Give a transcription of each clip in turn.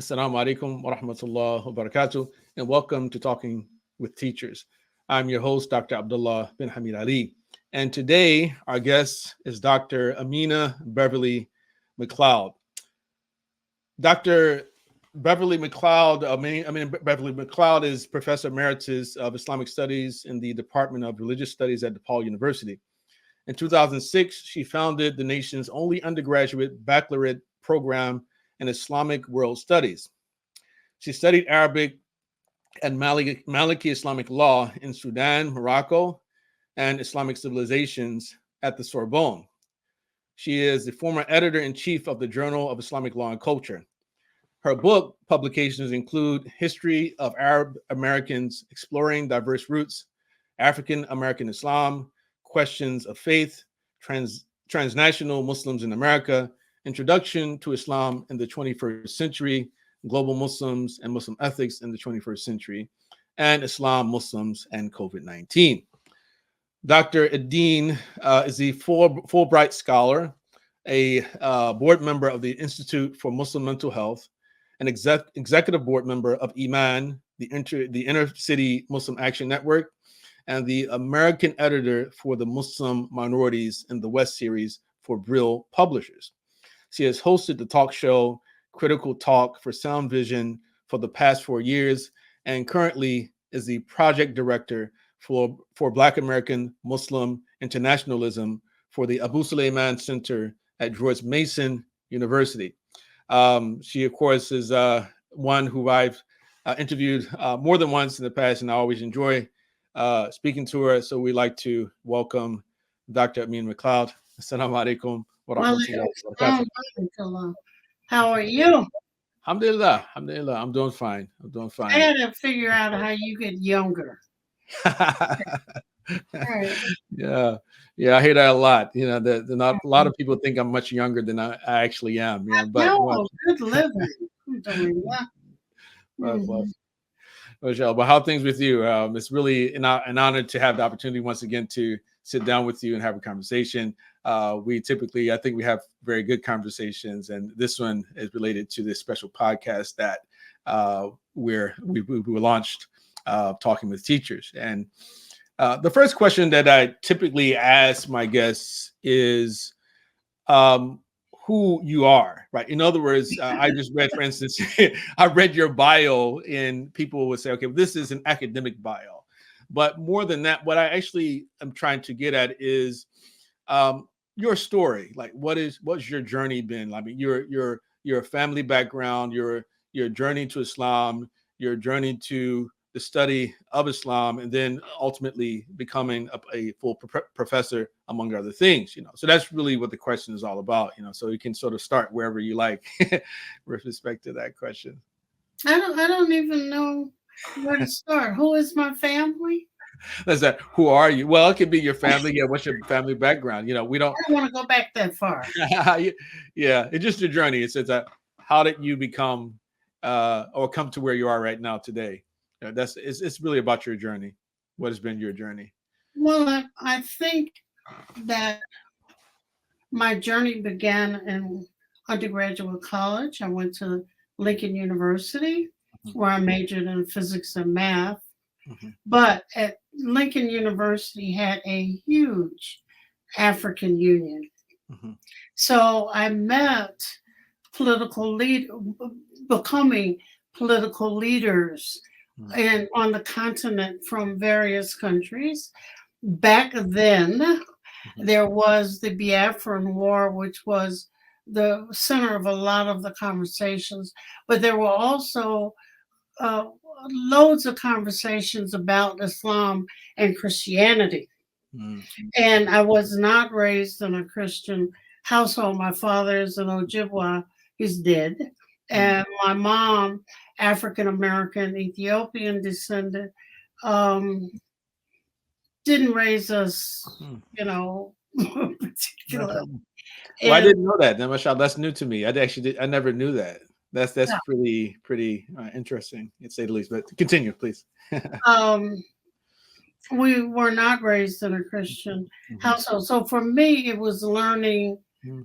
Assalamu alaikum wa rahmatullah wa barakatuh, and welcome to Talking with Teachers. I'm your host, Dr. Abdullah bin Hamid Ali. And today, our guest is Dr. Aminah Beverly McCloud. Dr. Beverly McCloud, Beverly McCloud is Professor Emeritus of Islamic Studies in the Department of Religious Studies at DePaul University. In 2006, she founded the nation's only undergraduate baccalaureate program in Islamic World Studies. She studied Arabic and Maliki Islamic law in Sudan, Morocco, and Islamic civilizations at the Sorbonne. She is the former editor-in-chief of the Journal of Islamic Law and Culture. Her book publications include History of Arab Americans Exploring Diverse Roots, African American Islam, Questions of Faith, Transnational Muslims in America, Introduction to Islam in the 21st Century, Global Muslims and Muslim Ethics in the 21st Century, and Islam, Muslims, and COVID-19. Dr. Adine is the Fulbright Scholar, a board member of the Institute for Muslim Mental Health, an executive board member of Iman, the Inner City Muslim Action Network, and the American editor for the Muslim Minorities in the West series for Brill Publishers. She has hosted the talk show Critical Talk for Sound Vision for the past 4 years, and currently is the project director for Black American Muslim Internationalism for the Abu Suleiman Center at George Mason University. She, of course, is one who I've interviewed more than once in the past, and I always enjoy speaking to her. So we'd like to welcome Dr. Aminah McCloud. Assalamu alaikum wa rahmatullahi wa barakatuh. How are you? Alhamdulillah. I'm doing fine. I had to figure out how you get younger. Right. Yeah, I hear that a lot. You know, not a lot of people think I'm much younger than I actually am. You know, but good living. But how are things with you? It's really an honor to have the opportunity once again to sit down with you and have a conversation. We typically, I think we have very good conversations, and this one is related to this special podcast that we launched, Talking with Teachers. And the first question that I typically ask my guests is who you are, right? In other words, I just read, for instance, I read your bio, and people would say, okay, this is an academic bio. But more than that, what I actually am trying to get at is your story. Like, what's your journey been? I mean, your family background, your journey to Islam, your journey to the study of Islam, and then ultimately becoming a full professor, among other things. You know, so that's really what the question is all about. You know, so you can sort of start wherever you like with respect to that question. I don't even know where to start. Who is my family? That's that. Who are you? Well, it could be your family. Yeah, what's your family background? You know, we don't. I don't want to go back that far. Yeah, it's just your journey. It says that. How did you become or come to where you are right now today? You know, it's really about your journey. What has been your journey? Well, I think that my journey began in undergraduate college. I went to Lincoln University, where I majored in physics and math. But at Lincoln University had a huge African Union. So I met becoming political leaders and on the continent from various countries. Back then, there was the Biafran War, which was the center of a lot of the conversations, but there were also loads of conversations about Islam and Christianity. And I was not raised in a Christian household. My father is an Ojibwa, he's dead. And my mom, African American, Ethiopian descendant, didn't raise us, you know, particularly. Well, I didn't know that. That's new to me. I never knew that. That's pretty interesting, to say the least. But continue, please. We were not raised in a Christian household, so for me, it was learning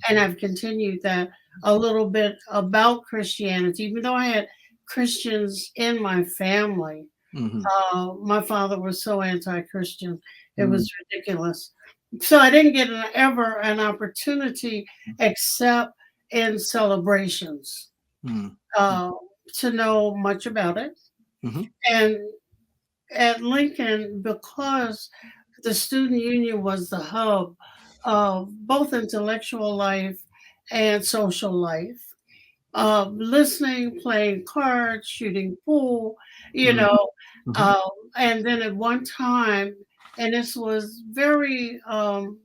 and I've continued that a little bit about Christianity, even though I had Christians in my family. Mm-hmm. My father was so anti-Christian, it Mm-hmm. was ridiculous. So I didn't get ever an opportunity except in celebrations uh, to know much about it. Mm-hmm. And at Lincoln, because the student union was the hub of both intellectual life and social life, listening, playing cards, shooting pool, you Mm-hmm. know. Mm-hmm. Um, and then at one time, and this was very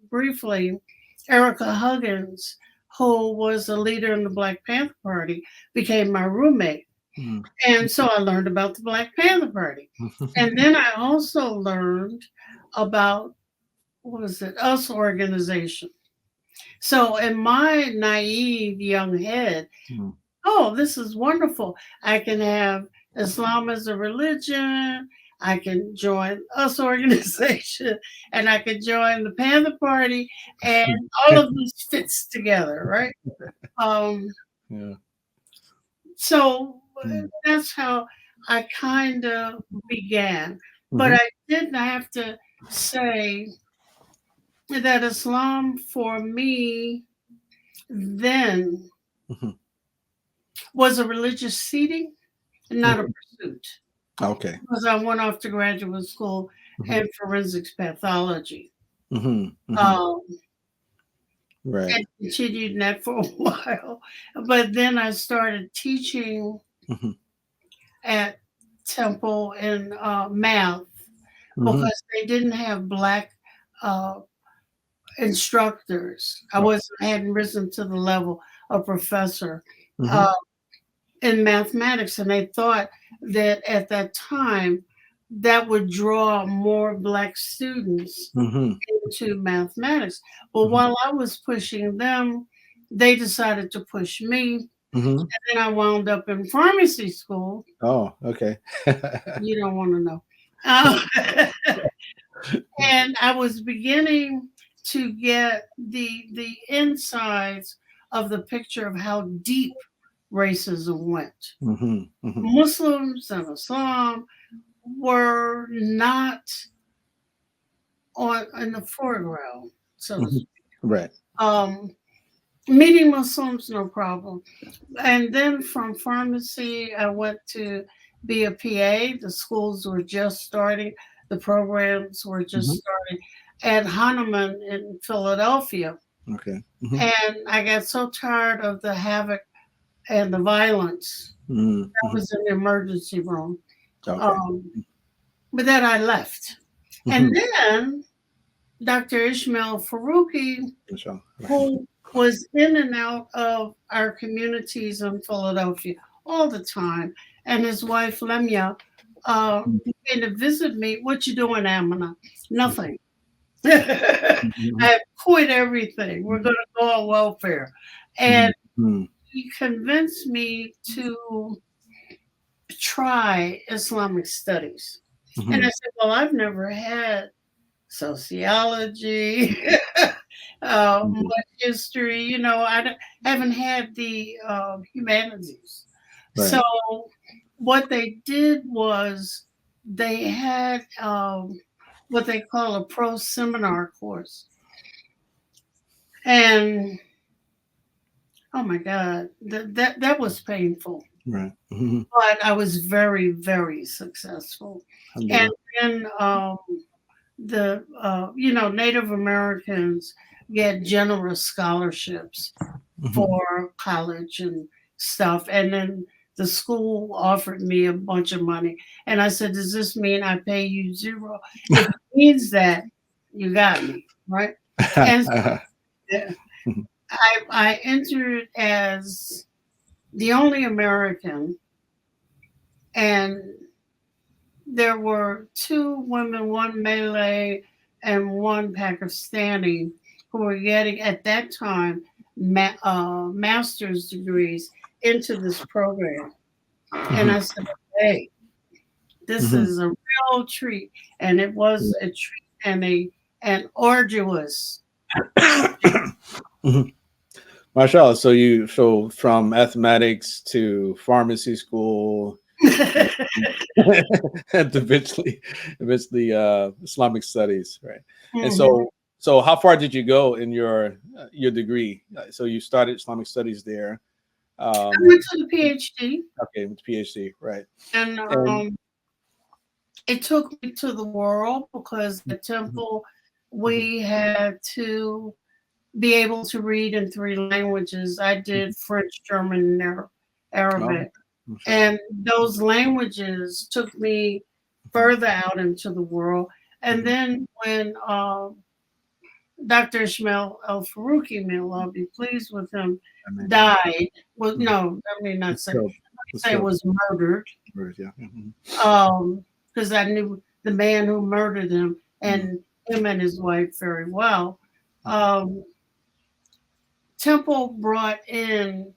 briefly, Erica Huggins, who was a leader in the Black Panther Party, became my roommate. And so I learned about the Black Panther Party. And then I also learned about, what was it, US organization. So in my naive young head, oh, this is wonderful. I can have Islam as a religion. I can join US organization and I can join the Panther Party and all of this fits together, right? Um, Yeah. so that's how I kind of began. But I didn't have to say that Islam for me then Mm-hmm. was a religious seating, not a pursuit. Okay. Because I went off to graduate school in forensics pathology. Mm-hmm. Mm-hmm. Um, Right. and continued in that for a while. But then I started teaching Mm-hmm. at Temple in math Mm-hmm. because they didn't have black uh, instructors. I hadn't risen to the level of professor Mm-hmm. uh, in mathematics, and they thought that at that time that would draw more black students Mm-hmm. into mathematics. But Mm-hmm. while I was pushing them, they decided to push me. Mm-hmm. And then I wound up in pharmacy school. Oh, okay. You don't want to know. Uh, and I was beginning to get the insides of the picture of how deep racism went. Mm-hmm. Mm-hmm. Muslims and Islam were not on in the foreground, so to speak. Right. Um, Meeting Muslims, no problem. And then from pharmacy, I went to be a PA. The schools were just starting, the programs were just Mm-hmm. starting at Hahnemann in Philadelphia. Okay. Mm-hmm. And I got so tired of the havoc and the violence. I Mm-hmm. was in the emergency room. Okay. But then I left. And then Dr. Ishmael Faruqi, who was in and out of our communities in Philadelphia all the time, and his wife Lemia came to visit me. What you doing, Aminah? Nothing. I quit everything. We're going to go on welfare. And he convinced me to try Islamic studies. And I said, well, I've never had sociology, much history. You know, haven't had the humanities. Right. So what they did was they had what they call a pro seminar course, and oh my God, that was painful. Right. But I was very, very successful. And then the Native Americans get generous scholarships for college and stuff, and then the school offered me a bunch of money, and I said, does this mean I pay you zero? If it means that, you got me, right? And so, I entered as the only American, and there were two women, one Malay and one Pakistani, who were getting at that time master's degrees into this program. And I said, hey, this is a real treat. And it was a treat and an arduous. mashallah. So from mathematics to pharmacy school and eventually Islamic studies, right? And Mhm. so how far did you go in your degree? So you started Islamic studies there. I Um, went to the PhD, okay, with PhD, right? and And it took me to the world because at mhm, Temple mhm, we had to be able to read in three languages. I mhm. did French, German, and Oh, Arabic. mashallah. And those languages took me Mhm, further out into the world. And mhm. then when Dr. Ishmael El Farouki, may Allah be pleased with him, I mean, died. Well, mhm. no, I mean not Let's say, go. Let's say go. was murdered. Yeah. Mhm, Because I knew the man who murdered him mhm, and him and his wife very well. mhm, Um, Temple brought in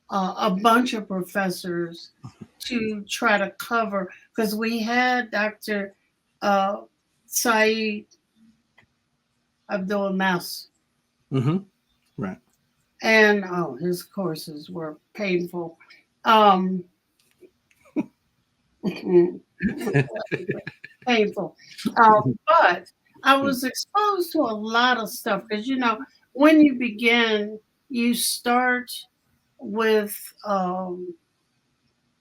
a bunch of professors to try to cover because we had Dr. Uh, Saeed Abdul Mas, mhm. Right. and oh, his courses were painful. Um, painful. But I was exposed to a lot of stuff because, when you begin, you start with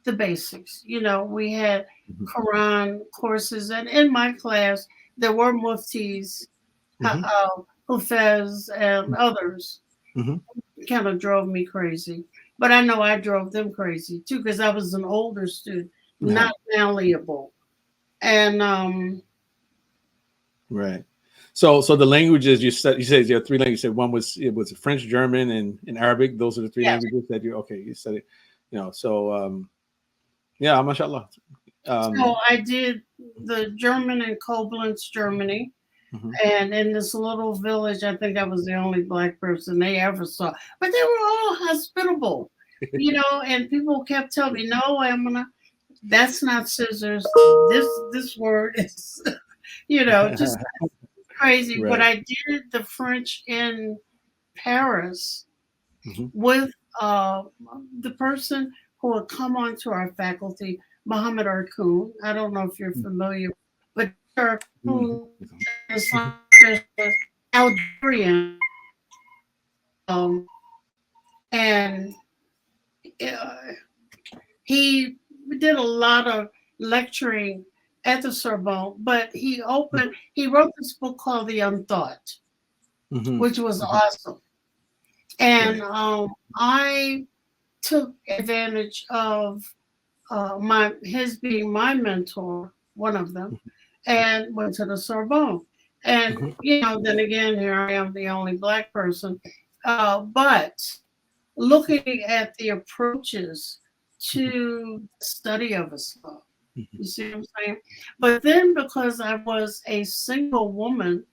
the basics. We had Mhm, Quran courses, and in my class, there were muftis, mhm, hufez, and others. mhm. It kind of drove me crazy. But I know I drove them crazy too because I was an older student, Yeah. not malleable. And Right. So the languages you said you have three languages. You said one was it was French, German, and Arabic. Those are the three yes, languages that you said it. So yeah, mashallah. so Um, I did the German in Koblenz, Germany. mhm, And in this little village, I think I was the only black person they ever saw. But they were all hospitable, and people kept telling me, no, Amina, that's not scissors. This word is, just crazy. But right. I did the French in Paris Mhm, with uh, the person who would come onto our faculty, Mohammed Arkoun. I don't know if you're familiar, but mhm, Arkoun mhm, is mhm, Algerian, um, and uh, he did a lot of lecturing at the Sorbonne. But he wrote this book called The Unthought, mhm, which was mhm. awesome. And Right. I took advantage of my his being my mentor, one of them, and went to the Sorbonne. And Mhm, then again, here I am, the only black person. But looking at the approaches mhm, to the study of Islam, mhm, you see what I'm saying? But then, because I was a single woman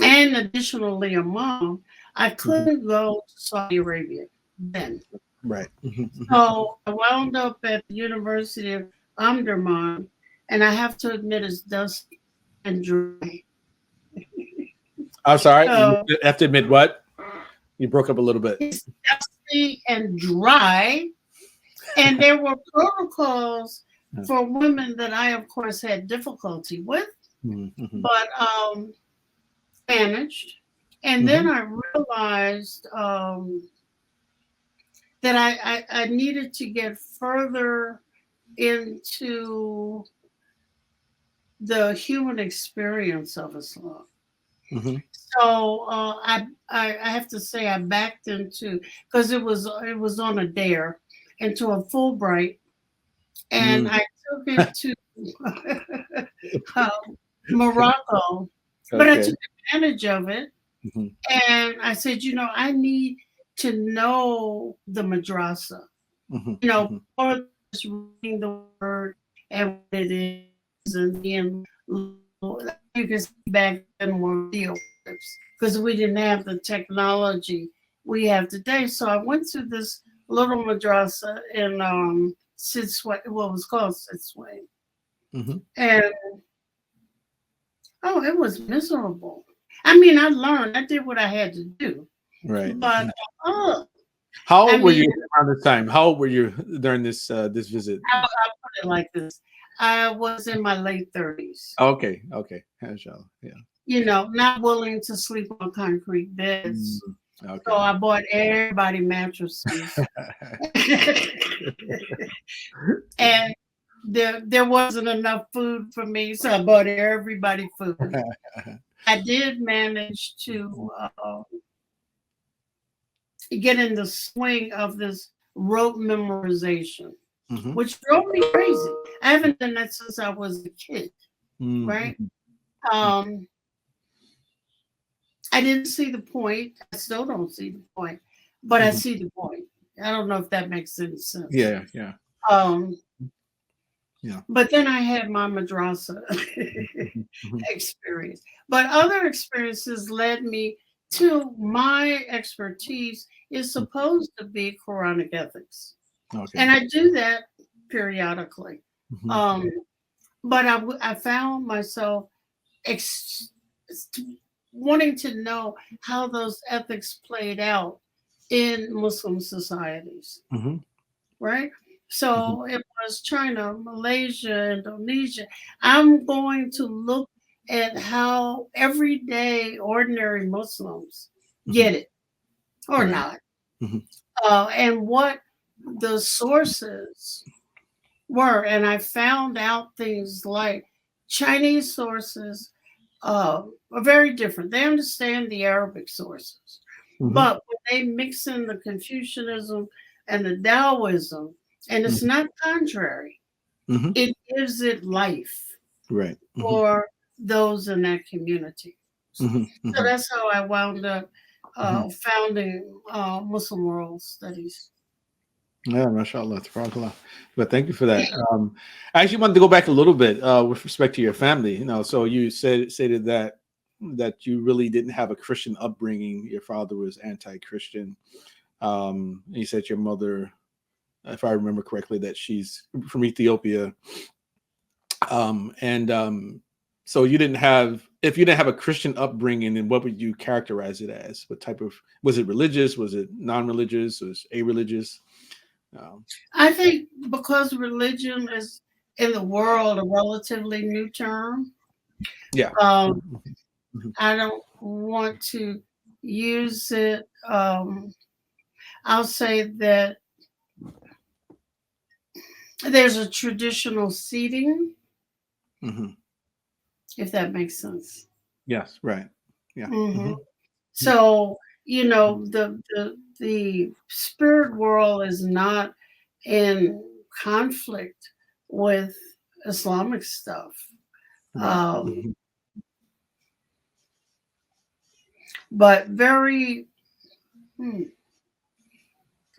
and additionally a mom, I mhm. couldn't go to Saudi Arabia then. Right. Mhm, mhm. So I wound up at the University of Omdurman, and I have to admit it's dusty and dry. I'm sorry. You So have to admit what you broke up a little bit. it's dusty and dry, and there were protocols Yeah. for women that I, of course, had difficulty with, Mhm, mhm, but managed. And then mhm, I realized that I needed to get further into the human experience of Islam. mhm, So I have to say I backed into because it was on a dare into a Fulbright, and mm. I took it to uh, Morocco, but I Okay. took advantage of it, Mhm, and I said, I need to know the madrasa, mhm, mhm, or just reading the word and what it is, and being you can see back then were field trips because we didn't have the technology we have today. So I went to this little madrasa in Sidsway, what was called Sidsway, mhm. and oh, it was miserable. I mean, I learned, I did what I had to do, Right. but Mhm, How I old were mean, you around this time? How old were you during this visit? I'll put it like this. I was in my late 30s, Okay, okay, inshallah, yeah. not willing to sleep on concrete Mm, beds. So okay. I bought everybody mattresses. And there wasn't enough food for me, so I bought everybody food. I did manage to get in the swing of this rote memorization, Mhm, which drove me crazy. I haven't done that since I was a kid, mhm, right? Um, I didn't see the point. I still don't see the point, but I mhm. see the point. I don't know if that makes any sense. Yeah, yeah, Um, yeah. but then I had my madrasa Mhm, mhm. experience. But other experiences led me to my expertise is supposed to be Quranic ethics. Okay. And I do that periodically. Mhm, Um, but I found myself ex- wanting to know how those ethics played out in Muslim societies, mhm, right? mhm, So it was China, Malaysia, Indonesia. I'm going to look at how everyday, ordinary Muslims mhm. get it or Right. not, Mhm, and what the sources were. And I found out things like Chinese sources are very different. They understand the Arabic sources, mhm, but when they mix in the Confucianism and the Taoism, and it's mhm, not contrary, mhm. it gives it life Right. Mhm, for those in that community. mhm, So mhm, that's how I wound up mhm. founding Muslim World Studies. Yeah, mashallah, tabarakallah. But thank you for that. I actually wanted to go back a little bit with respect to your family. So you stated that you really didn't have a Christian upbringing. Your father was anti-Christian. You said your mother, if I remember correctly, that she's from Ethiopia. And so you didn't have, if you didn't have a Christian upbringing, then what would you characterize it as? What type of, was it religious? Was it non-religious? Was it a-religious? Um, I think because religion is in the world a relatively new term, yeah. um, Mhm, I don't want to use it. I'll say that there's a traditional seating, mhm. if that makes sense. Yes, right. Yeah. hmm Mhm, So mhm, the spirit world is not in conflict with Islamic stuff, right. um, Mhm, but very. Hmm,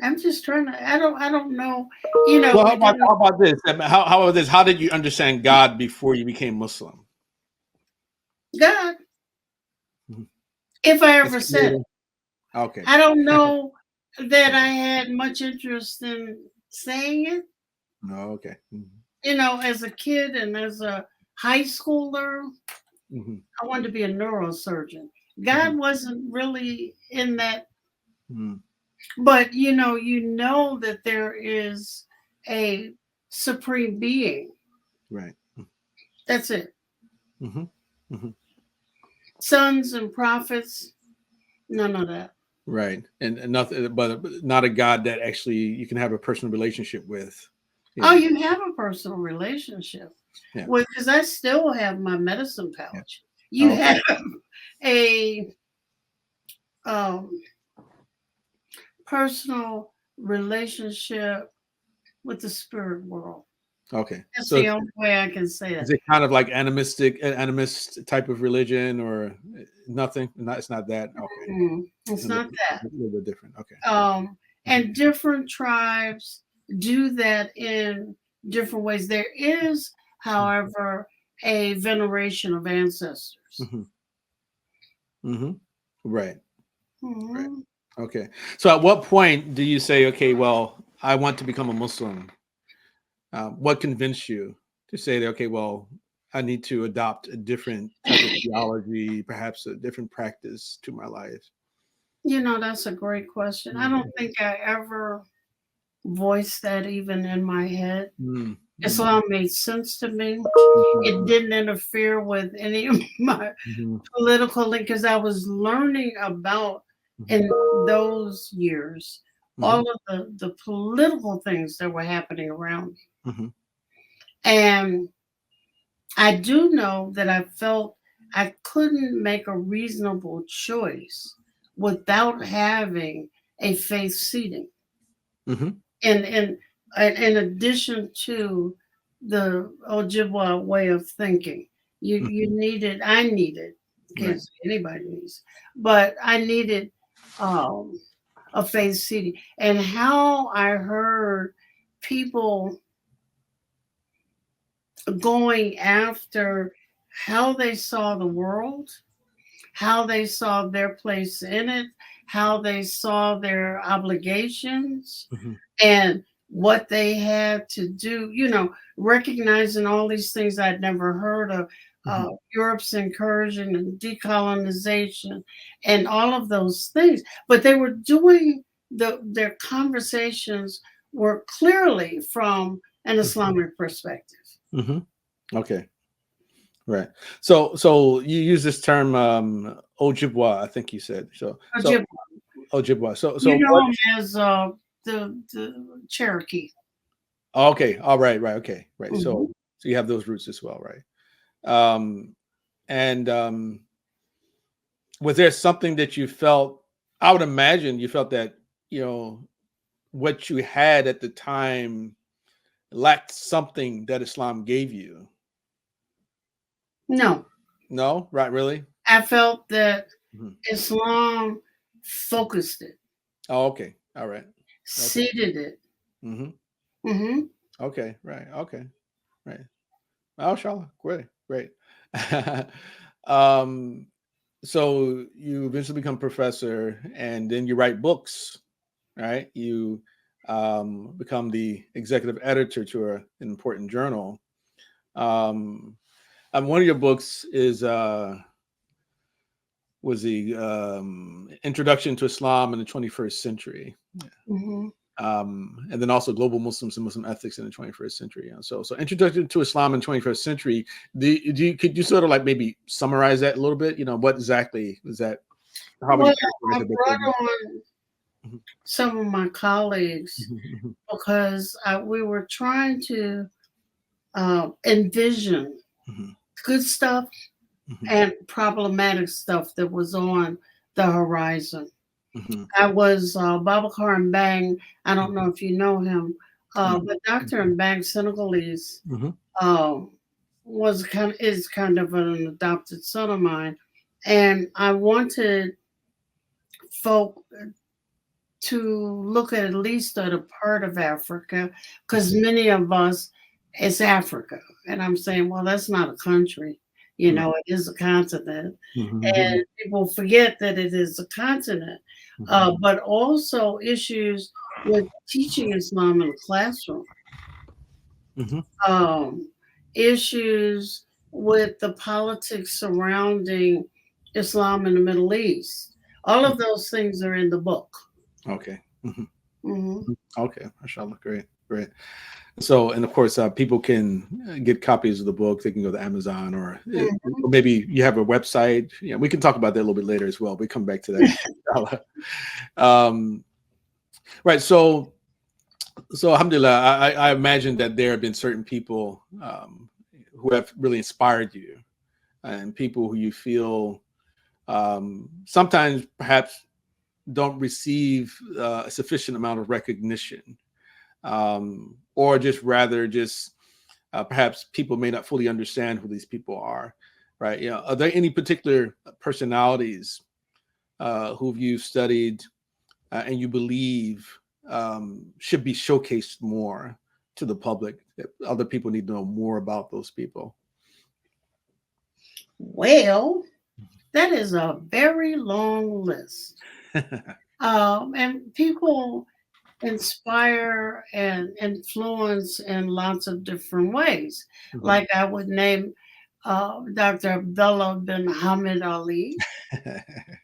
I'm just trying to. I don't know. Well, We didn't. how about this? How about this? How did you understand God before you became Muslim? God, Mhm. if I His ever said it. creator. Okay. I don't know that I had much interest in saying it. No. Okay. As a kid and as a high schooler, Mhm, I wanted to be a neurosurgeon. mhm, God wasn't really in that, mhm. but you know that there is a supreme being. Right. That's it. Mhm, mhm. Sons and prophets, none of that. Right. And nothing, but not a God that actually you can have a personal relationship with. Oh, Yeah. you have a personal relationship Yeah. with, because I still have my medicine Yeah. pouch. You Oh, okay. have a um, personal relationship with the spirit world. Okay. That's So the only way I can say is it. it kind of like animist type of religion or nothing? It's not that. Okay. It's A not that. little bit different. Okay. Mhm. And different tribes do that in different ways. There is, however, a veneration of ancestors. Mhm. Mhm. Right. Right. Mhm. Okay. So at what point do you say, okay, well, I want to become a Muslim? What convinced you to say that, okay, well, I need to adopt a different type of theology, perhaps a different practice to my life? That's a great question. I don't Mhm. think I ever voiced that even in my head. Mm, mm, Islam made sense to me. mhm, It didn't interfere with any of my mhm, political, because I was learning about mhm, in those years all mhm, of the political things that were happening around me. mhm, And I do know that I felt I couldn't make a reasonable choice without having a faith seating. mhm, And in addition to the Ojibwa way of thinking, you mhm. needed, I needed, Right. because anybody needs, but I needed um, a faith seating. And how I heard people going after how they saw the world, how they saw their place in it, how they saw their obligations, Mhm, and what they had to do, recognizing all these things I'd never heard of, mhm, Europe's incursion and decolonization and all of those things. But they were doing their conversations were clearly from an mhm, Islamic perspective. mhm. Okay. Right. So you use this term Ojibwa, I think you said. So Ojibwa. Ojibwa. You So know what? them as the Cherokee. Okay. All right. Right. Okay. Right. Hmm. So you have those roots as well, right? Um, and was there something that you felt? I would imagine you felt that you know what you had at the time lacked something that Islam gave you. No, No, right? Really? I felt that Mhm. Islam focused it, Oh, okay. All right. Okay. seeded it. Hmm. Hmm. Okay. Right. Okay. Right. Oh, Shala, great, great. um, so you eventually become professor, and then you write books, right? You become the executive editor to an important journal. Um, and one of your books is was the Introduction to Islam in the 21st Century. Hmm. And then also global Muslims and Muslim ethics in the 21st century. So introduction to Islam in 21st century. Could you sort of like maybe summarize that a little bit? What exactly was that? How would Well, you characterize I the book? brought on Mhm, some of my colleagues mhm, because we were trying to envision mhm, good stuff mhm, and problematic stuff that was on the horizon. mhm, I was Babacar Bang. I don't know mhm, if you know him, mhm, but Dr. Bang Senegalese mhm, um, is kind of an adopted son of mine, and I wanted folk to look at least at a part of Africa, because many of us, it's Africa, and I'm saying, well, that's not a country. mhm, It is a continent, mhm, and people forget that it is a continent. mhm, But also issues with teaching Islam in the classroom, mhm, um, issues with the politics surrounding Islam in the Middle East. All mhm. of those things are in the book. Okay. Mhm, Hmm. mhm. Okay. Mashallah. Great. Great. So, and of course, people can get copies of the book. They can go to Amazon, or maybe you have a website. Yeah, we can talk about that a little bit later as well. We come back to that. um, right. So, alhamdulillah, I imagine that there have been certain people who have really inspired you, and people who you feel sometimes perhaps don't receive a sufficient amount of recognition, or just rather just perhaps people may not fully understand who these people are, right? Are there any particular personalities who you've studied and you believe should be showcased more to the public, that other people need to know more about those people? Well, that is a very long list. And people inspire and influence in lots of different ways. Mhm, Like I would name Dr. Abdullah bin Hamid Ali.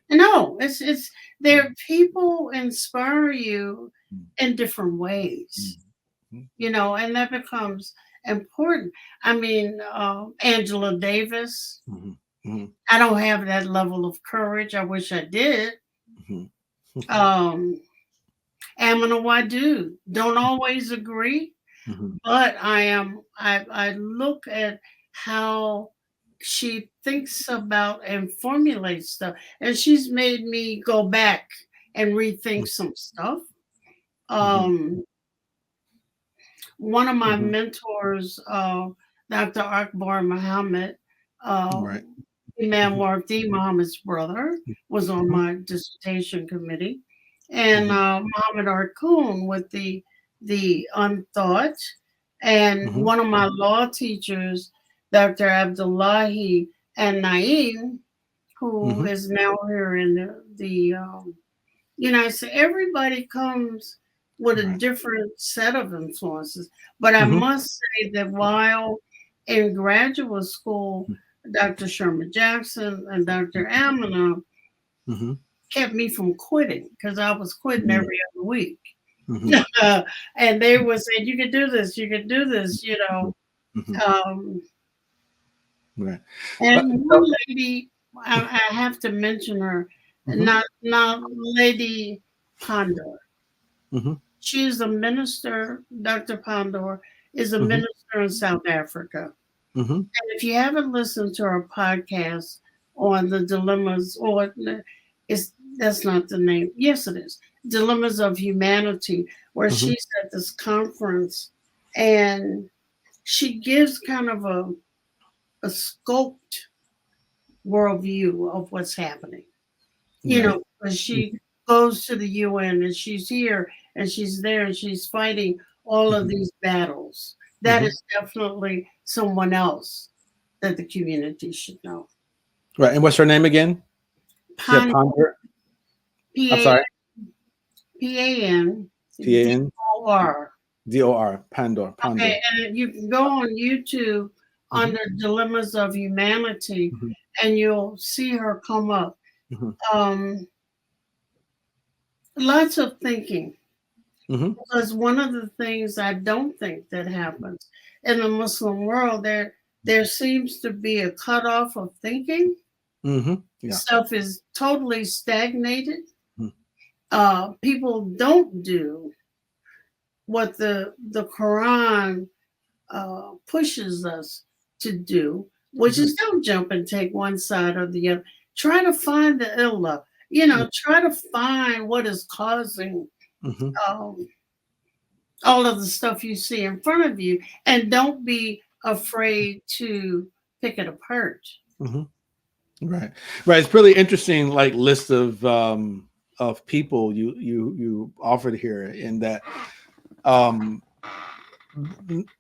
No, it's there. People inspire you in different ways, and that becomes important. I mean, Angela Davis. I don't have that level of courage. I wish I did. Um, Aminah Wadu. Don't always agree, but I look at how she thinks about and formulates stuff, and she's made me go back and rethink some stuff. Um, One of my mentors, Dr. Akbar Muhammad, Right. Imam Wardi Muhammad's brother, was on my dissertation committee, and Muhammad Arkoon with the Unthought, and one of my law teachers, Dr. Abdullahi and Naeem, who is now here in the United States. Everybody comes with a different set of influences. But I must say that while in graduate school, Dr. Sherman Jackson and Dr. Aminah kept me from quitting because I was quitting every other week. And they would say, you can do this, you can do this. Right. And one lady, I have to mention her, not Lady Pondor. She is a minister. Dr. Pondor is a minister in South Africa. And if you haven't listened to our podcast on the dilemmas, or that's not the name. Yes, it is. Dilemmas of Humanity, where she's at this conference and she gives kind of a scoped worldview of what's happening. Because she goes to the UN and she's here and she's there and she's fighting all of these battles. That is definitely someone else that the community should know. Right. And what's her name again? Ponder. I'm sorry. P-A-N. P-A-N. D-O-R. Pondor. Okay, and you can go on YouTube under Dilemmas of Humanity and you'll see her come up. Lots of thinking. Because one of the things I don't think that happens in the Muslim world, there seems to be a cutoff of thinking. Stuff is totally stagnated. People don't do what the Quran pushes us to do, which is don't jump and take one side or the other. Try to find the illah. Try to find what is causing all of the stuff you see in front of you, and don't be afraid to pick it apart. Right. It's really interesting, like list of people you offered here, in that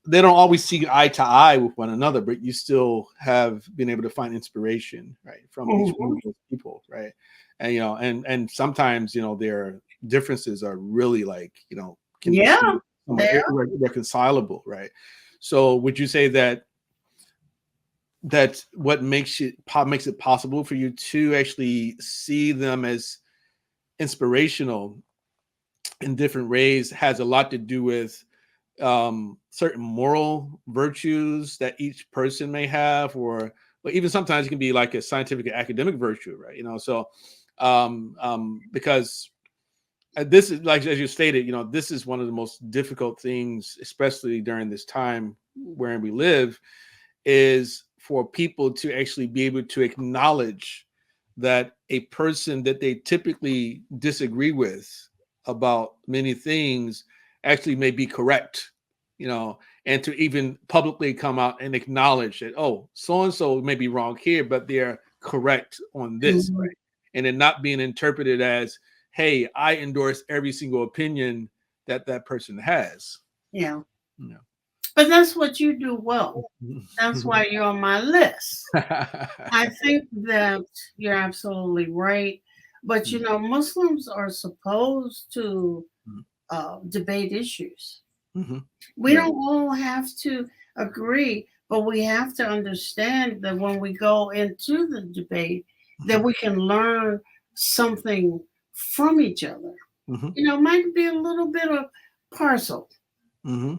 they don't always see eye to eye with one another, but you still have been able to find inspiration, right, from each one of those people, right? And and sometimes their differences are really can be irreconcilable, right? So would you say that what makes it possible for you to actually see them as inspirational in different ways has a lot to do with certain moral virtues that each person may have, but even sometimes it can be like a scientific or academic virtue, right? So because this is, like as you stated, this is one of the most difficult things, especially during this time where we live, is for people to actually be able to acknowledge that a person that they typically disagree with about many things actually may be correct, and to even publicly come out and acknowledge that, oh, so-and-so may be wrong here, but they're correct on this, right? And it not being interpreted as, hey, I endorse every single opinion that person has. Yeah. But that's what you do well. That's why you're on my list. I think that you're absolutely right. But, Muslims are supposed to debate issues. We don't all have to agree, But we have to understand that when we go into the debate, that we can learn something from each other. Mm-hmm. Might be a little bit of parcel. Mm-hmm.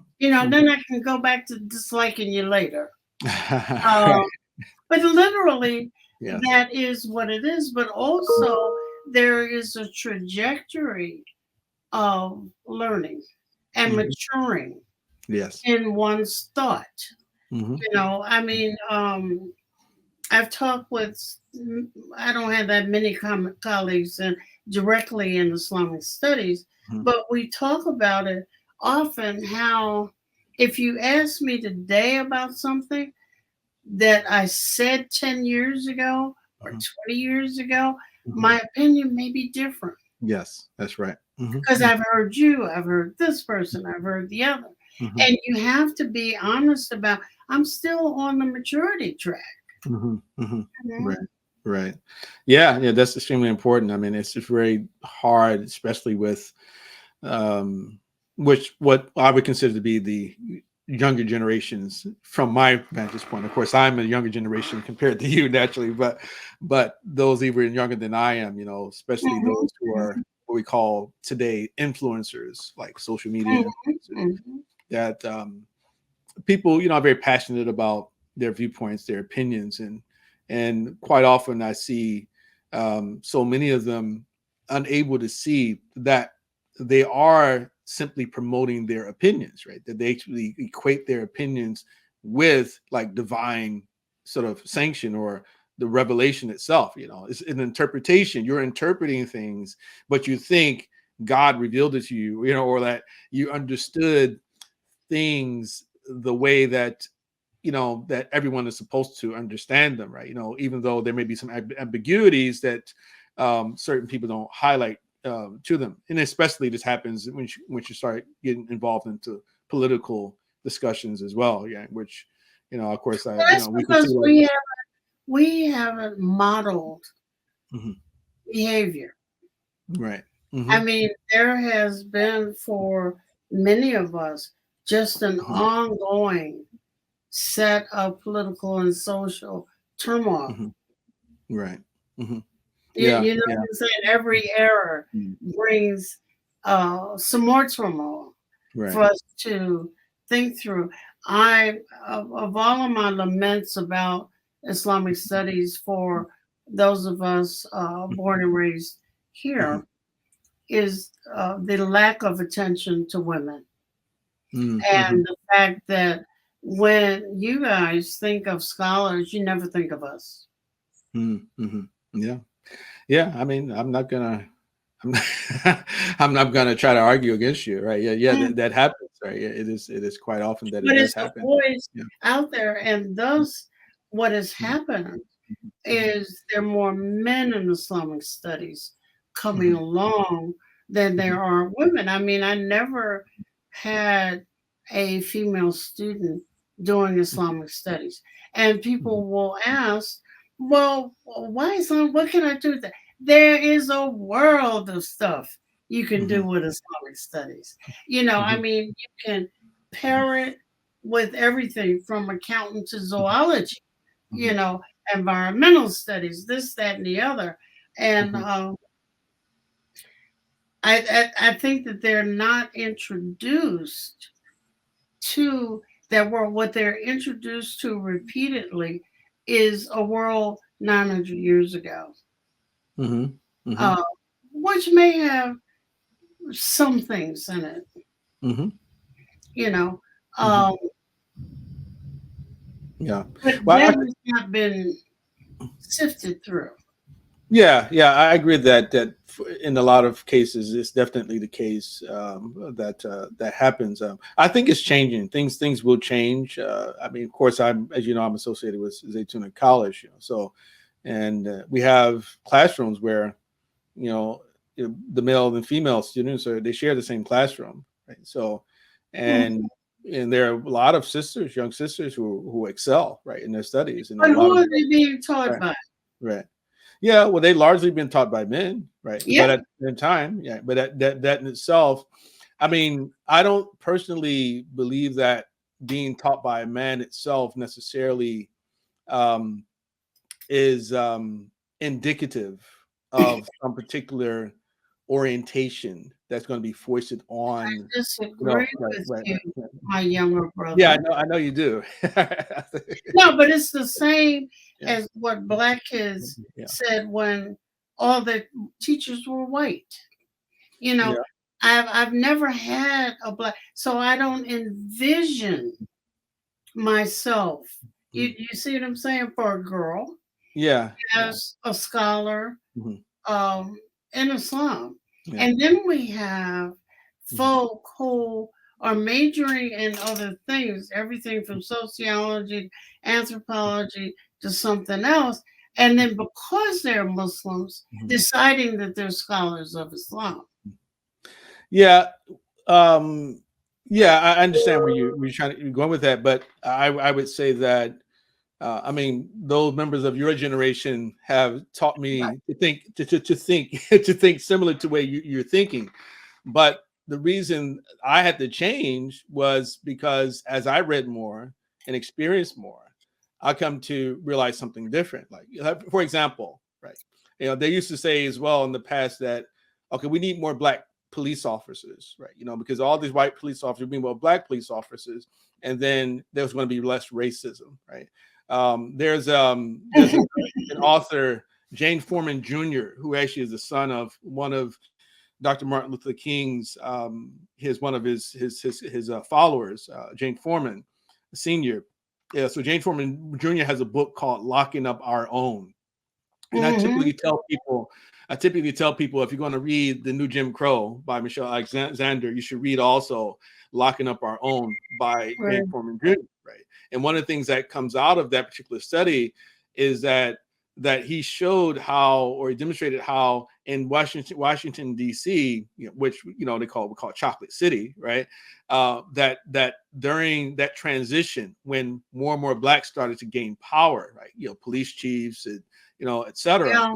Then I can go back to disliking you later. Right. But literally, Yes. that is what it is. But also, there is a trajectory of learning and Mm-hmm. maturing Yes. in one's thought. Mm-hmm. I mean, I've talked with, I don't have that many colleagues directly in Islamic studies, Mm-hmm. but we talk about it often how if you ask me today about something that I said 10 years ago or Mm-hmm. 20 years ago, Mm-hmm. my opinion may be different Yes, that's right. Mm-hmm. because I've heard you, I've heard this person, I've heard the other. Mm-hmm. And you have to be honest about, I'm still on the maturity track. Mm-hmm. Mm-hmm. Mhm. Right. Right. Yeah. Yeah. That's extremely important. I mean, it's just very hard, especially with what I would consider to be the younger generations from my vantage point. Of course, I'm a younger generation compared to you naturally, but those even younger than I am, especially Mhm, those who are what we call today influencers, like social media mhm, influencers, mhm, that people, are very passionate about their viewpoints, their opinions, and quite often I see so many of them unable to see that they are simply promoting their opinions, right? That they actually equate their opinions with like divine sort of sanction or the revelation itself. It's an interpretation. You're interpreting things, but you think God revealed it to you, or that you understood things the way that that everyone is supposed to understand them, right? Even though there may be some ambiguities that certain people don't highlight to them, and especially this happens when you start getting involved into political discussions as well. Yeah, which of course, That's we can see because like. we haven't modeled Mhm. behavior. Right. I Hmm. mean, there has been for many of us just an Hmm. ongoing set of political and social turmoil. Hmm. Right. Hmm. You, Yeah. you know Yeah. what I'm saying? Every era Mhm. brings some more turmoil Right. for us to think through. Of all of my laments about Islamic studies for those of us born and raised Hmm. here is the lack of attention to women Hmm. and the fact that when you guys think of scholars, you never think of us. Hmm. Yeah. Yeah, I mean, I'm not, I'm not gonna try to argue against you, right? Yeah, yeah, Mm. that happens, right? Yeah, it is quite often that it But does it's a happen. voice Yeah. out there, and thus what has Mhm, happened mhm, is there are more men in Islamic studies coming mhm, along than mhm, there are women. I mean, I never had a female student doing Islamic studies. And mhm, people will ask, well, why Islam? What can I do with that? There is a world of stuff you can do mhm, with Islamic studies. I mhm, mean, you can pair it with everything from accounting to zoology, you mhm, know, environmental studies, this, that, and the other. And mhm, I think that they're not introduced to that world. What they're introduced to repeatedly is a world 900 years ago, mhm, mhm, uh, which may have some things in it, mhm, you know, mhm. um, Yeah. but Well, that has not been sifted through. yeah, yeah, I agree that in a lot of cases, it's definitely the case that happens. I think it's changing. Things will change. I mean, of course, as you know, I'm associated with Zaytuna College, so and we have classrooms where you know the male and female students they share the same classroom, right? So, Mhm. and there are a lot of sisters, young sisters who excel right in their studies, and a But lot who of are they being taught right, by? right. Yeah, well, they largely been taught by men, right? Yeah. But at the same time, yeah, but that in itself, I mean, I don't personally believe that being taught by a man itself necessarily um, is indicative of some particular orientation that's going to be foisted on, Disagree with you, right. my younger Yeah, brother. I know you do. No, but it's the same Yeah, as what black kids yeah, said when all the teachers were white. You know, yeah. I've never had a black, so I don't envision myself. Mhm. You see what I'm saying? For a girl Yeah, yeah. as a scholar Mhm. um, in Islam, Yeah. and then we have Mhm. folk who are majoring in other things, everything from sociology, anthropology to something else, and then because they're Muslims, Mhm. deciding that they're scholars of Islam. Yeah, um, yeah, I understand where you're going with that, but I would say that I mean those members of your generation have taught me to think to think to think similar to the way you're thinking. But the reason I had to change was because as I read more and experienced more, I come to realize something different. Like, for example, right? They used to say as well in the past that okay, we need more black police officers, right? Because all these white police officers being more black police officers, and then there's going to be less racism, right? There's an author, Jane Foreman Jr., who actually is the son of one of Dr. Martin Luther King's his one of his followers, Jane Foreman Senior. Yeah, so Jane Foreman Jr. has a book called "Locking Up Our Own," and Hmm. I typically tell people if you're going to read The New Jim Crow by Michelle Alexander, you should read also "Locking Up Our Own" by Right. Jane Foreman Jr. Right, and one of the things that comes out of that particular study is that he showed how, or he demonstrated how, in Washington D.C., which we call Chocolate City, right? That during that transition, when more and more blacks started to gain power, right? Police chiefs, and et cetera, Yeah.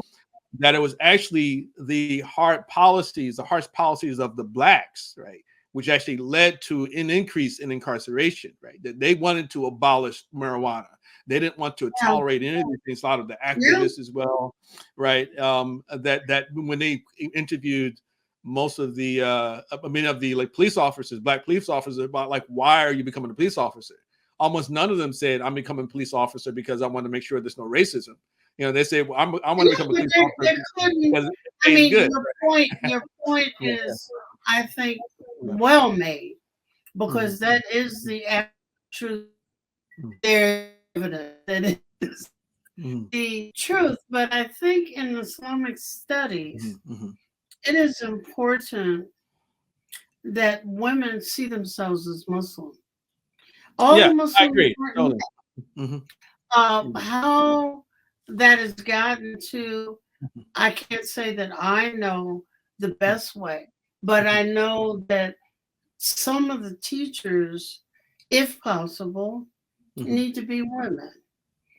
that it was actually the harsh policies of the blacks, right, which actually led to an increase in incarceration, right? That they wanted to abolish marijuana. They didn't want to Yeah. tolerate any of these things. A lot of the Yeah. activists as well, right? That when they interviewed most of the, of the like police officers, black police officers, about like, why are you becoming a police officer? Almost none of them said, I'm becoming a police officer because I want to make sure there's no racism. They say, well, I want to Yeah, become a but police there officer couldn't. because it I pays mean, good. your point Yeah, is, I think, yeah, well made mhm, because that is the actual truth. mhm, There's evidence that it is mhm, the truth. But I think in Islamic studies, mhm, mhm. it is important that women see themselves as Muslim. All Yeah, the I Muslim agree totally. Mhm, mhm, how that has gotten to, mhm, I can't say that I know the best way, but mhm, I know that some of the teachers, if possible, mhm, need to be women.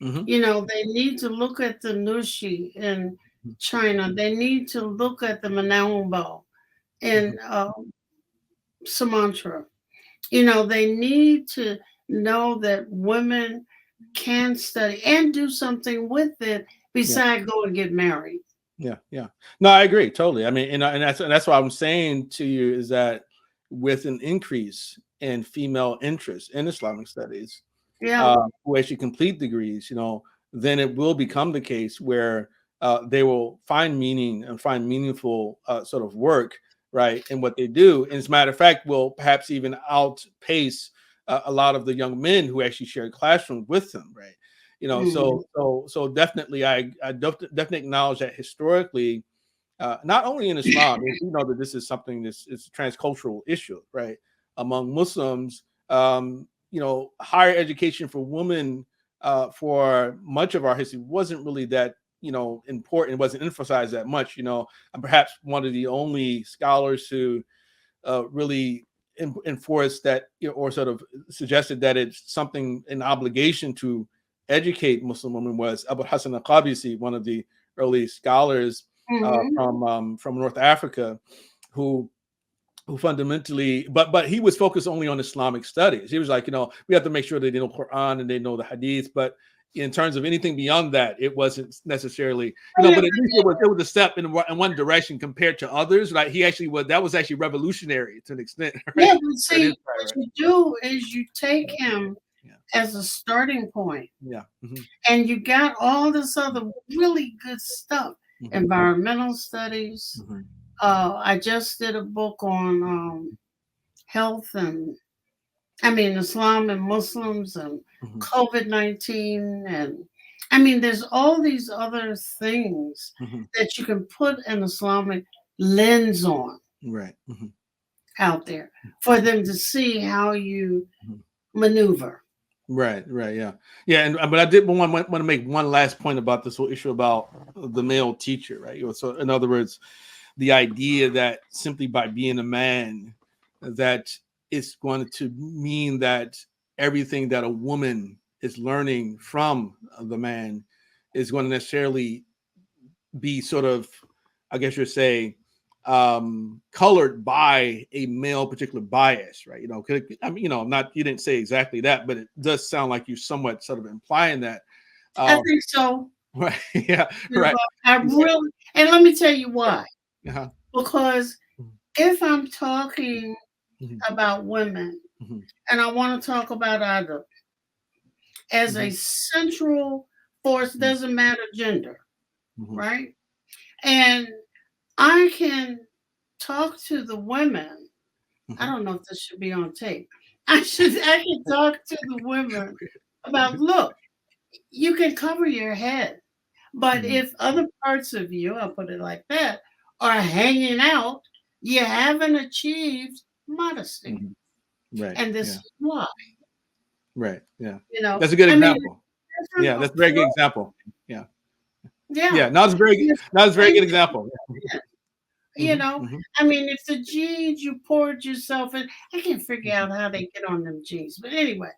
mhm, They need to look at the Nushi in mhm, China. They need to look at the Manaumbo mhm. in Sumatra. They need to know that women can study and do something with it Yeah, besides go and get married. yeah, yeah. No, I agree totally. I mean, and that's what I'm saying to you is that with an increase in female interest in Islamic studies, Yeah. who actually complete degrees, then it will become the case where they will find meaning and find meaningful sort of work, right, in what they do. And as a matter of fact, will perhaps even outpace a lot of the young men who actually share a classroom with them, right? Mhm. So definitely, definitely acknowledge that historically, not only in Islam, we know that this is something that's it's a transcultural issue, right? Among Muslims, higher education for women for much of our history wasn't really that important. It wasn't emphasized that much. And perhaps one of the only scholars who really enforced that, or sort of suggested that it's something an obligation to educate Muslim women was Abu Hassan al-Qabisi, one of the early scholars Mhm. from North Africa, who who fundamentally, but he was focused only on Islamic studies. He was like, we have to make sure that they know Quran and they know the Hadith, but in terms of anything beyond that, it wasn't necessarily, Oh, yeah, but at least it was a step in one direction compared to others. Like he actually was, that was actually revolutionary to an extent. Right? yeah, but see, what you do is you take him Yeah. as a starting point, Yeah. Mm-hmm. and you got all this other really good stuff, Mm-hmm. environmental studies. Mm-hmm. I just did a book on health and Islam and Muslims and Mm-hmm. COVID-19. And there's all these other things Mm-hmm. that you can put an Islamic lens on Right. Mm-hmm. out there for them to see how you Mm-hmm. maneuver. Right, yeah, and but I did want to make one last point about this whole issue about the male teacher, right? So, in other words, the idea that simply by being a man, that it's going to mean that everything that a woman is learning from the man is going to necessarily be sort of, I guess you'd say, colored by a male particular bias, right? Not, you didn't say exactly that, but it does sound like you somewhat sort of implying that. I think so. Right. Yeah. Right. I really, and let me tell you why. Uh-huh. Because if I'm talking Mm-hmm. about women, Mm-hmm. and I want to talk about either as a central force, doesn't matter gender, Mm-hmm. right? And I can talk to the women. I don't know if this should be on tape. I can talk to the women about, look, you can cover your head, but if other parts of you, I'll put it like that, are hanging out, you haven't achieved modesty. Mm-hmm. Right. And this is why. Right. Yeah. You know, That's a good example. Yeah, that's a very good approach. example. Yeah. Yeah. Yeah. Not a very good example. You Mm-hmm. know, Mm-hmm. if the jeans you poured yourself in, I can't figure out how they get on them jeans. But anyway,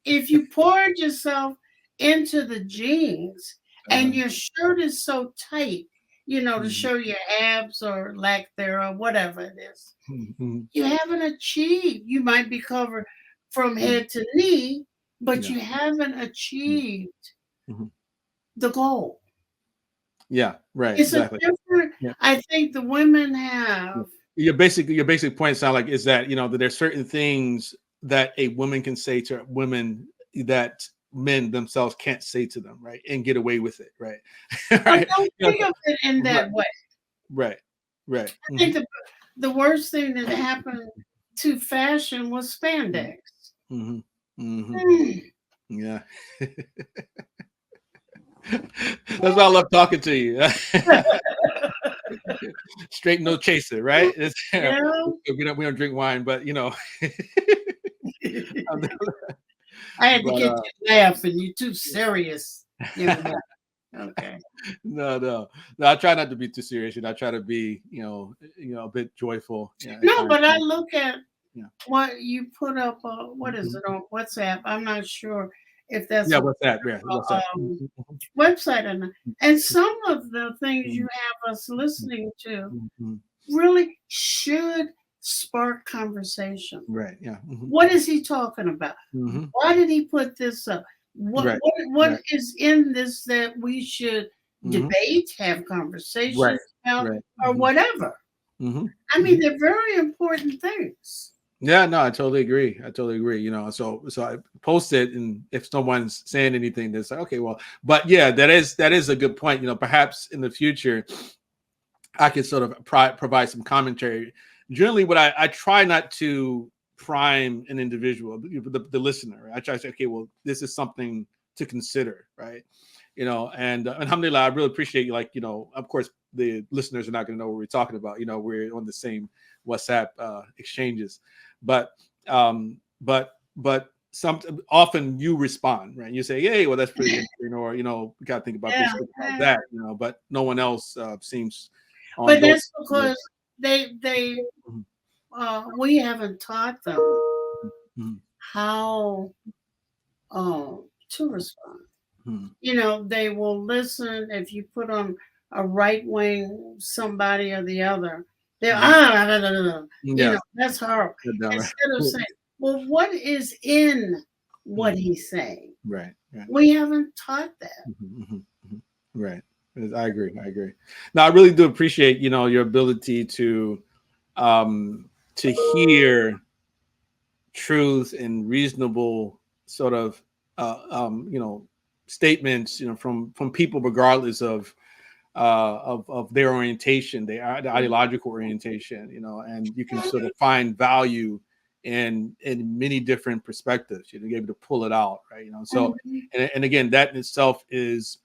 if you poured yourself into the jeans and your shirt is so tight, to show your abs or lack thereof, whatever it is, Mm-hmm. you haven't achieved. You might be covered from head to knee, but you haven't achieved Mm-hmm. the goal. Yeah. Right. It's a Exactly. different, Yeah. I think the women have. Your basic point sound like is that that there's certain things that a woman can say to women that men themselves can't say to them, right, and get away with it, right? But Right. don't think of it in that way. Right. I think the worst thing that happened to fashion was spandex. Mm-hmm. Mm-hmm. Mm. Yeah. That's why I love talking to you. Straight no chaser, right? Yeah. We don't drink wine, but I had to get you laughing. You're too serious. Okay. No. I try not to be too serious. I try to be, a bit joyful. No, but I look at Yeah. what you put up. What is it on WhatsApp? I'm not sure if that's what's that? Yeah, what's that? Website or not. And some of the things you have us listening to really should spark conversation. Right. Yeah. What is he talking about? Why did he put this up? What is in this that we should debate, have conversations about, or whatever? They're very important things. Yeah, no, I totally agree. So I post it, and if someone's saying anything, that's like, okay, well, but yeah, that is a good point. Perhaps in the future, I could sort of provide some commentary. Generally, what I try not to prime an individual, the listener. Right? I try to say, okay, well, this is something to consider, right? And alhamdulillah, I really appreciate you. Like, of course, the listeners are not going to know what we're talking about. We're on the same WhatsApp exchanges, but often you respond, right? You say, "Hey, well, that's pretty interesting," or we got to think about this, think about that, but no one else seems. But that's because we haven't taught them how to respond. They will listen if you put on a right wing somebody or the other. They're Mhm. you Yes. know, that's horrible. Sit down, right. Instead of saying, well, what is in what Mhm. he's saying? Right. Right. We haven't taught that. Mhm, mhm, mhm. Right. I agree. I agree. Now, I really do appreciate, your ability to hear truth and reasonable sort of statements, from people regardless of their orientation, the ideological orientation, and you can sort of find value in many different perspectives. You're able to pull it out, right? So, Mhm. and again, that in itself is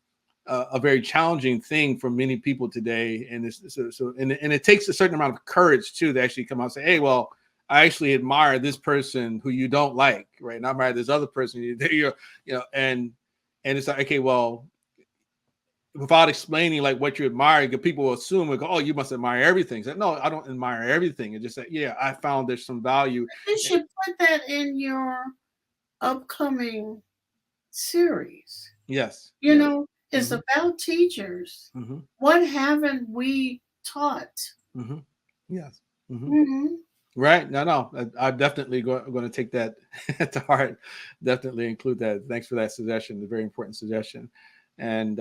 a very challenging thing for many people today, and and it takes a certain amount of courage too to actually come out and say, hey, well, I actually admire this person who you don't like, right? And I admire this other person, and it's like, okay, well, without explaining like what you admire, people will assume like, oh, you must admire everything. It's like, no, I don't admire everything. It's just that, yeah, I found there's some value. You should put that in your upcoming series. Yes, You yes. know, it's Hmm. about teachers. Hmm. What haven't we taught? Hmm. Yes. Hmm. Hmm. Right. No. I'm definitely going to take that to heart. Definitely include that. Thanks for that suggestion. A very important suggestion. And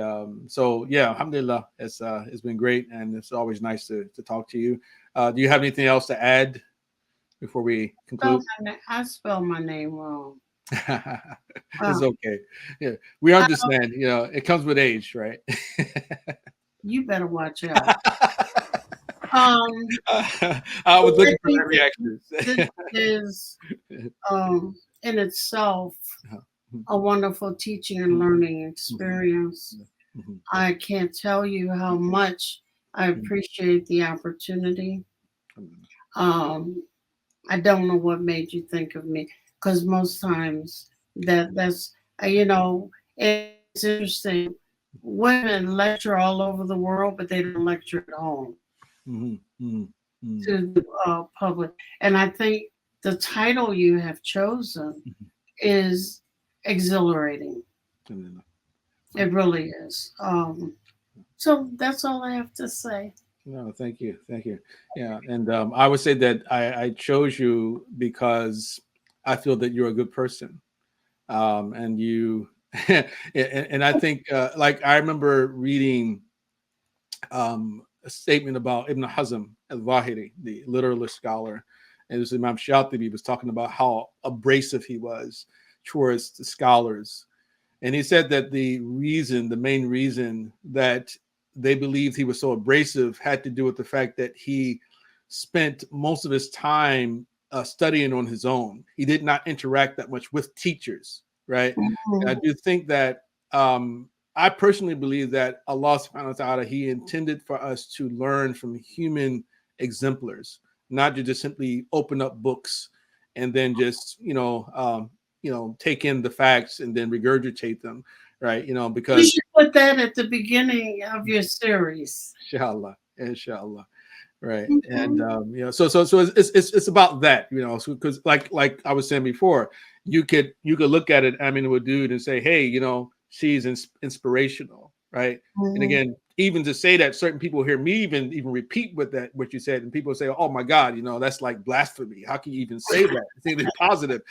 so, yeah, alhamdulillah, it's been great, and it's always nice to talk to you. Do you have anything else to add before we conclude? I spell my name wrong. It's Oh, okay. Yeah, we I, understand. It comes with age, right? you better watch out. Um, I was I looking for think that that reaction. this is in itself a wonderful teaching and learning experience. I can't tell you how much I appreciate the opportunity. Um, I don't know what made you think of me because most times that's it's interesting. Women lecture all over the world, but they don't lecture at home Mhm, mhm, mhm, to the public. And I think the title you have chosen mhm. is exhilarating. Alhamdulillah. It really is. So that's all I have to say. No, thank you, thank you. Yeah, and I would say that I chose you because I feel that you're a good person, and you, and I think like I remember reading a statement about Ibn Hazm al-Zahiri, the literalist scholar, and it was Imam Shatibi was talking about how abrasive he was towards the scholars. And he said that the main reason that they believed he was so abrasive had to do with the fact that he spent most of his time studying on his own. He did not interact that much with teachers, right? And I Mhm. do think that I personally believe that Allah subhanahu wa ta'ala, He intended for us to learn from human exemplars, not to just simply open up books and then just, take in the facts and then regurgitate them, right? You Because should put that at the beginning of your series. inshallah, right? And Mhm. so it's about that, because like I was saying before, you could look at it, I mean, with dude and say, hey, she's inspirational, right? And Mhm. again, even to say that, certain people hear me even repeat what you said, and people say, oh my God, that's like blasphemy. How can you even say that? It's even positive,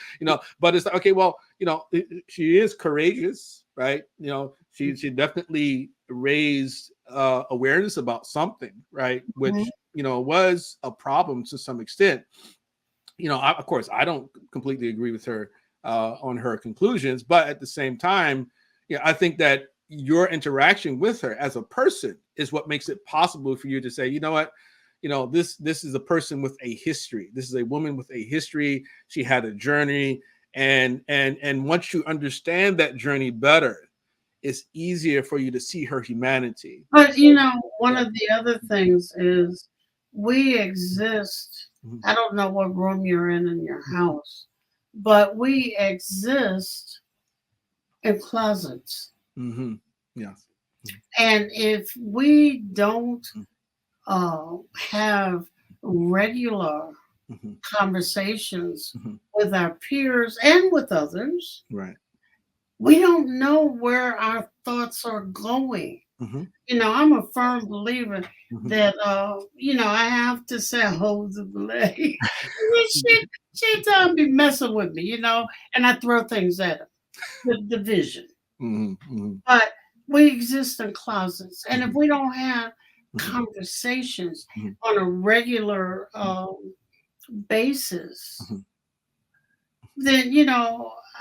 but it's like, okay, well, she is courageous, right? She definitely raised awareness about something, right? Mhm. Which was a problem to some extent. Of course, I don't completely agree with her on her conclusions, but at the same time, I think that your interaction with her as a person is what makes it possible for you to say, you know what, this is a person with a history. This is a woman with a history. She had a journey, and once you understand that journey better, it's easier for you to see her humanity. But one Yeah. of the other things is we exist. Mhm. I don't know what room you're in your house, but we exist in closets. Mhm. Yes. Mhm. And if we don't have regular Mhm. conversations Mhm. with our peers and with others, Right. we don't know where our thoughts are going. Mm-hmm. I'm a firm believer Mm-hmm. that I have to say hold the blade. she don't be messing with me, and I throw things at her with division. Mm-hmm. But we exist in closets, and if Mm-hmm. we don't have Mm-hmm. conversations Mm-hmm. on a regular basis, Mm-hmm. then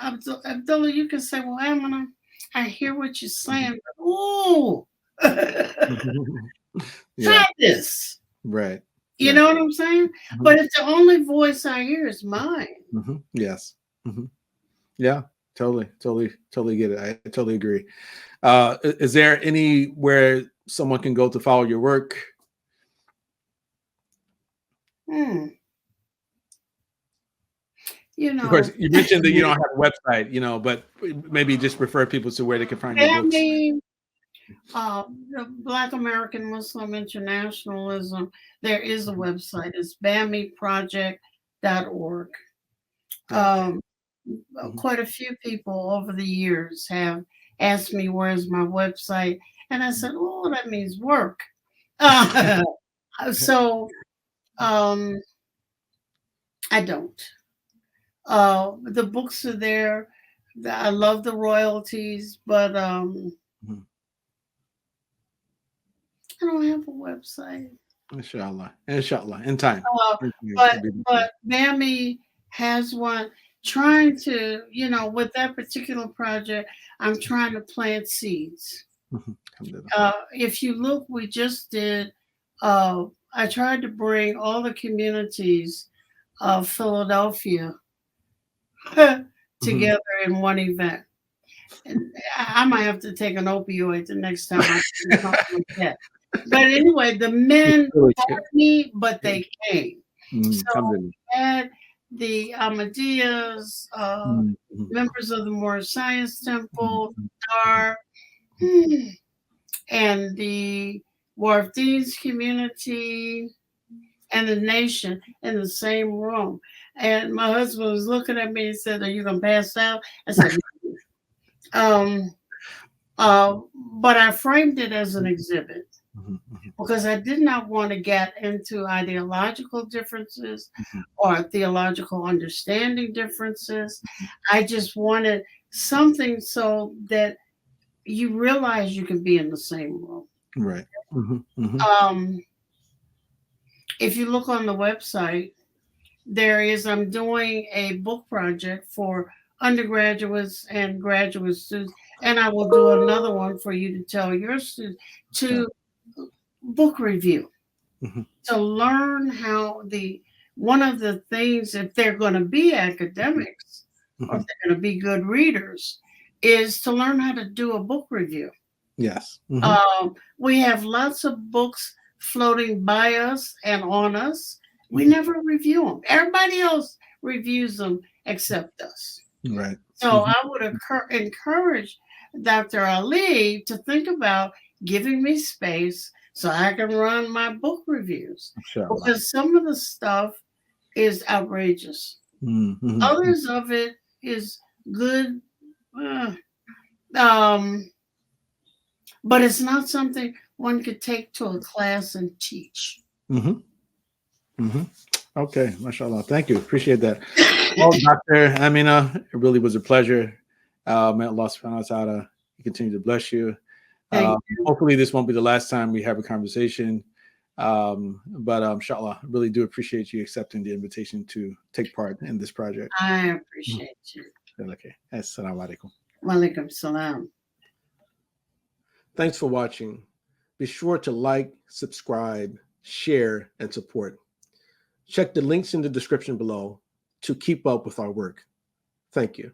Abdullah, you can say, "Well, Amina, I hear what you're saying, but ooh, Mm-hmm. Yeah. try this." Right. You Right. know what I'm saying? Mm-hmm. But if the only voice I hear is mine, Mm-hmm. Yes. Mm-hmm. Yeah. Totally get it. I totally agree. Is there anywhere someone can go to follow your work? hmm, Of course, you mentioned that you don't have a website, but maybe just refer people to where they can find your I books. mean, the Black American Muslim Internationalism, there is a website. It's BAMIproject.org. Okay. Um, Mm-hmm. Quite a few people over the years have asked me, where's my website? And I said, oh, that means work. So um, I don't. The books are there. I love the royalties, but Mm-hmm. I don't have a website. Inshallah, in time. Uh, but BAMI has one. Trying to, with that particular project, I'm trying to plant seeds. Alhamdulillah. If you look, we just did. I tried to bring all the communities of Philadelphia Mhm. together in one event. And I might have to take an opioid the next time I do something like that. But anyway, the men Really fought good. me, but they came. So Alhamdulillah. we had the Ahmadiyas, Mhm. members of the Moorish Science Temple, Mhm. Dar, and the Wharf community and the nation in the same room. And my husband was looking at me and said, "Are you gonna pass out?" I said, um, but I framed it as an exhibit Mhm. Mhm. because I did not want to get into ideological differences Mhm. or theological understanding differences. I just wanted something so that you realize you can be in the same room. Right. Mhm. Mhm. Um, if you look on the website, I'm doing a book project for undergraduates and graduate students, and I will do another one for you to tell your students Sure. to book review, Mhm. to learn how one of the things, if they're going to be academics or if Mhm. they're going to be good readers, is to learn how to do a book review. Yes. Mhm. We have lots of books floating by us and on us. We Mhm. never review them. Everybody else reviews them except us. Right. So Mhm. I would encourage Dr. Ali to think about giving me space so I can run my book reviews Inshallah. because some of the stuff is outrageous. Mhm. Mhm. Others of it is good. uh, um, but it's not something one could take to a class and teach. Mhm. Mhm. Okay. Mashallah. Thank you. Appreciate that. Well, Dr. Amina, it really was a pleasure. May Allah subhanahu wa ta'ala continue to bless you. Thank you. Hopefully, this won't be the last time we have a conversation. But inshallah, I really do appreciate you accepting the invitation to take part in this project. I appreciate you. Okay. Assalamu alaikum. Walaikum salam. Thanks for watching. Be sure to like, subscribe, share, and support. Check the links in the description below to keep up with our work. Thank you.